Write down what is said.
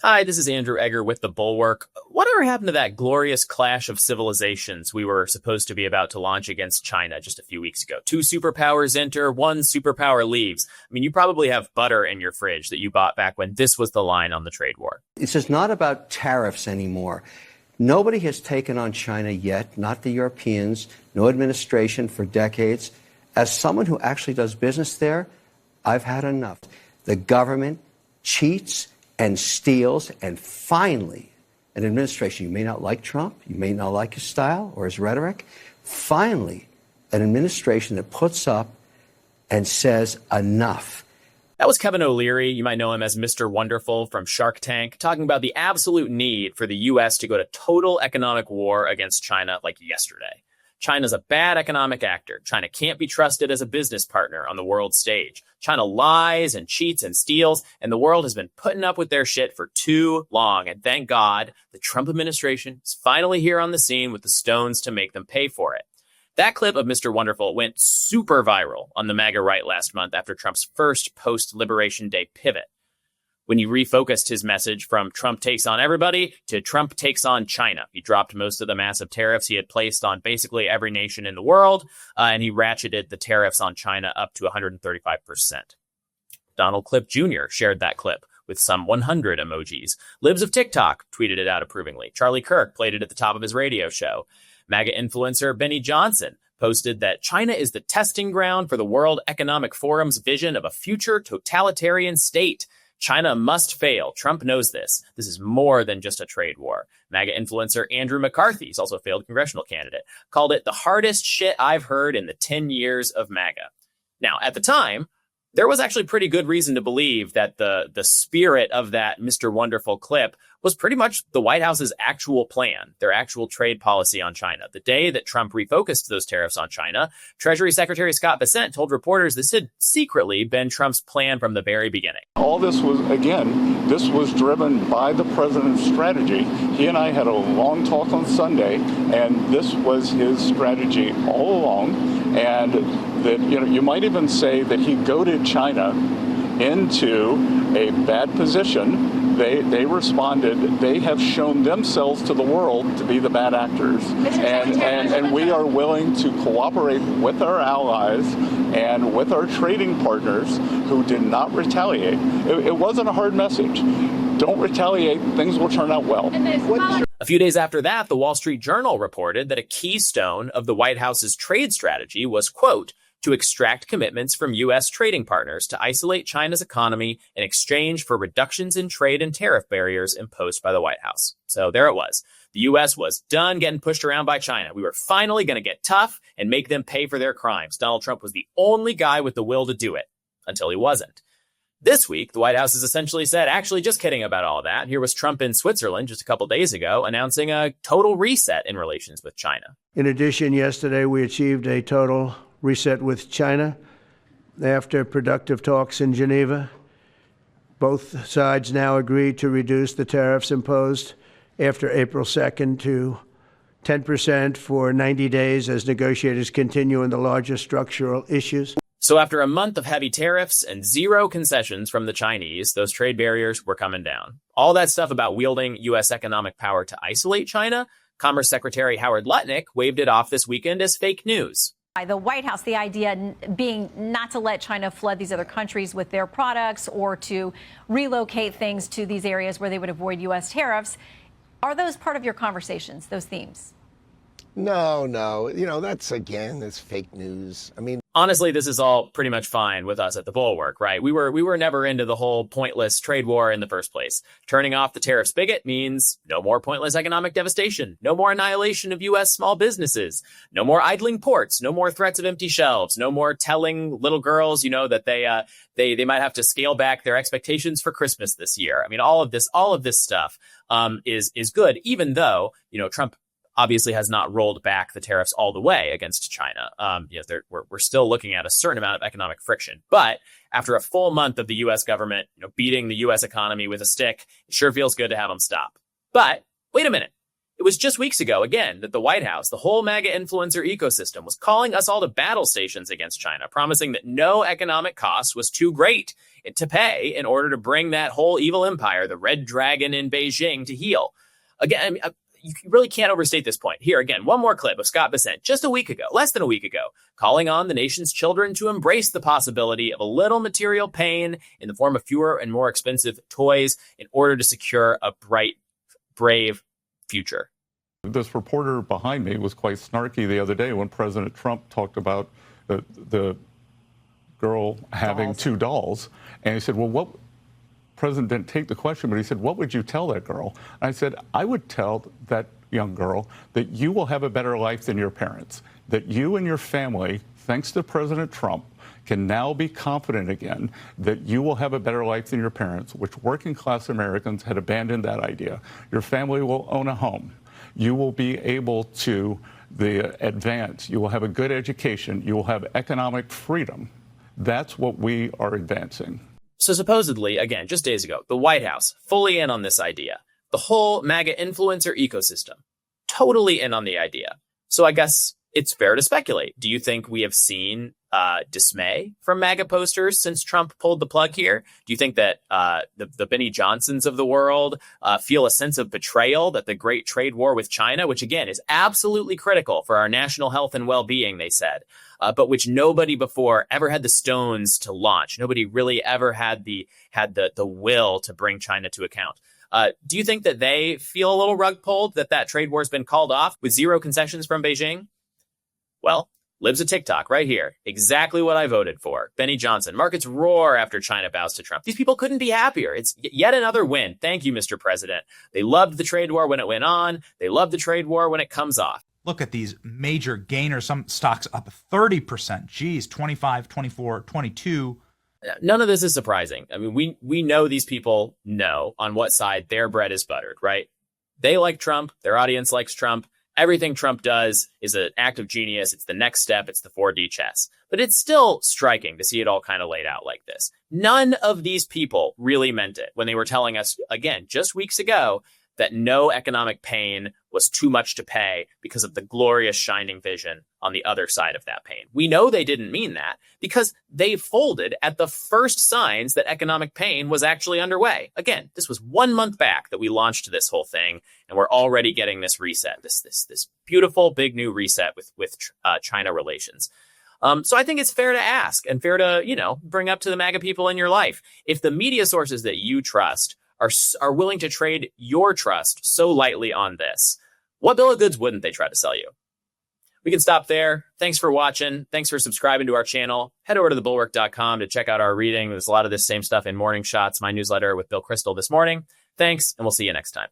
Hi, this is Andrew Egger with the Bulwark. Whatever happened to that glorious clash of civilizations we were supposed to be about to launch against China just a few weeks ago? Two superpowers enter, one superpower leaves. I mean, you probably have butter in your fridge that you bought back when this was the line on the trade war. It's just not about tariffs anymore. Nobody has taken on China yet, not the Europeans, no administration for decades. As someone who actually does business there, I've had enough. The government cheats and steals, and finally, an administration, you may not like Trump, you may not like his style or his rhetoric, finally, an administration that puts up and says enough. That was Kevin O'Leary. You might know him as Mr. Wonderful from Shark Tank, talking about the absolute need for the U.S. to go to total economic war against China like yesterday. China's a bad economic actor. China can't be trusted as a business partner on the world stage. China lies and cheats and steals, and the world has been putting up with their shit for too long. And thank God the Trump administration is finally here on the scene with the stones to make them pay for it. That clip of Mr. Wonderful went super viral on the MAGA right last month after Trump's first post-Liberation Day pivot, when he refocused his message from Trump takes on everybody to Trump takes on China. He dropped most of the massive tariffs he had placed on basically every nation in the world, and he ratcheted the tariffs on China up to 135%. Donald Clip Jr. shared that clip with some 100 emojis. Libs of TikTok tweeted it out approvingly. Charlie Kirk played it at the top of his radio show. MAGA influencer Benny Johnson posted that China is the testing ground for the World Economic Forum's vision of a future totalitarian state. China must fail. Trump knows this. This is more than just a trade war. MAGA influencer Andrew McCarthy, he's also a failed congressional candidate, called it the hardest shit I've heard in the 10 years of MAGA. Now, at the time, there was actually pretty good reason to believe that the spirit of that Mr. Wonderful clip was pretty much the White House's actual plan, their actual trade policy on China. The day that Trump refocused those tariffs on China, Treasury Secretary Scott Bessent told reporters this had secretly been Trump's plan from the very beginning. All this was, again, this was driven by the president's strategy. He and I had a long talk on Sunday, and this was his strategy all along. And that, you might even say that he goaded China into a bad position. They responded. They have shown themselves to the world to be the bad actors. And we are willing to cooperate with our allies and with our trading partners who did not retaliate. It wasn't a hard message. Don't retaliate. Things will turn out well. A few days after that, the Wall Street Journal reported that a keystone of the White House's trade strategy was, quote, to extract commitments from U.S. trading partners to isolate China's economy in exchange for reductions in trade and tariff barriers imposed by the White House. So there it was. The U.S. was done getting pushed around by China. We were finally going to get tough and make them pay for their crimes. Donald Trump was the only guy with the will to do it, until he wasn't. This week, the White House has essentially said, actually, just kidding about all that. Here was Trump in Switzerland just a couple days ago announcing a total reset in relations with China. In addition, yesterday we achieved a total reset with China after productive talks in Geneva. Both sides now agreed to reduce the tariffs imposed after April 2nd to 10% for 90 days as negotiators continue in the largest structural issues. So after a month of heavy tariffs and zero concessions from the Chinese, those trade barriers were coming down. All that stuff about wielding U.S. economic power to isolate China, Commerce Secretary Howard Lutnick waved it off this weekend as fake news. The White House, the idea being not to let China flood these other countries with their products or to relocate things to these areas where they would avoid U.S. tariffs. Are those part of your conversations, those themes? No. That's fake news. I mean, honestly, this is all pretty much fine with us at the Bulwark, right? We were never into the whole pointless trade war in the first place. Turning off the tariff spigot means no more pointless economic devastation, no more annihilation of U.S. small businesses, no more idling ports, no more threats of empty shelves, no more telling little girls, that they might have to scale back their expectations for Christmas this year. I mean, all of this stuff is good, even though, Trump obviously has not rolled back the tariffs all the way against China. We're still looking at a certain amount of economic friction. But after a full month of the U.S. government, beating the U.S. economy with a stick, it sure feels good to have them stop. But wait a minute. It was just weeks ago, again, that the White House, the whole MAGA influencer ecosystem, was calling us all to battle stations against China, promising that no economic cost was too great to pay in order to bring that whole evil empire, the Red Dragon in Beijing, to heel. Again, I mean, you really can't overstate this point. Here, again, one more clip of Scott Bessent just a week ago, less than a week ago, calling on the nation's children to embrace the possibility of a little material pain in the form of fewer and more expensive toys in order to secure a bright, brave future. This reporter behind me was quite snarky the other day when President Trump talked about the girl having two dolls. And he said, well, what? President didn't take the question, but he said, what would you tell that girl? And I said, I would tell that young girl that you will have a better life than your parents, that you and your family, thanks to President Trump, can now be confident again that you will have a better life than your parents, which working class Americans had abandoned that idea. Your family will own a home. You will be able to advance. You will have a good education. You will have economic freedom. That's what we are advancing. So supposedly, again, just days ago, the White House fully in on this idea. The whole MAGA influencer ecosystem totally in on the idea. So I guess it's fair to speculate. Do you think we have seen dismay from MAGA posters since Trump pulled the plug here? Do you think that the Benny Johnsons of the world feel a sense of betrayal that the great trade war with China, which again is absolutely critical for our national health and well-being, they said, but which nobody before ever had the stones to launch. Nobody really ever had the will to bring China to account. Do you think that they feel a little rug pulled that trade war has been called off with zero concessions from Beijing? Well, lives a TikTok right here. Exactly what I voted for. Benny Johnson. Markets roar after China bows to Trump. These people couldn't be happier. It's yet another win. Thank you, Mr. President. They loved the trade war when it went on. They love the trade war when it comes off. Look at these major gainers. Some stocks up 30%. Geez, 25, 24, 22. None of this is surprising. I mean, we know these people know on what side their bread is buttered, right? They like Trump. Their audience likes Trump. Everything Trump does is an act of genius. It's the next step. It's the 4D chess. But it's still striking to see it all kind of laid out like this. None of these people really meant it when they were telling us, again, just weeks ago, that no economic pain was too much to pay because of the glorious shining vision on the other side of that pain. We know they didn't mean that because they folded at the first signs that economic pain was actually underway. Again, this was 1 month back that we launched this whole thing, and we're already getting this reset, this beautiful big new reset with China relations. So I think it's fair to ask and fair to, bring up to the MAGA people in your life. If the media sources that you trust are willing to trade your trust so lightly on this, what bill of goods wouldn't they try to sell you? We can stop there. Thanks for watching. Thanks for subscribing to our channel. Head over to thebulwark.com to check out our reading. There's a lot of this same stuff in Morning Shots, my newsletter with Bill Kristol this morning. Thanks, and we'll see you next time.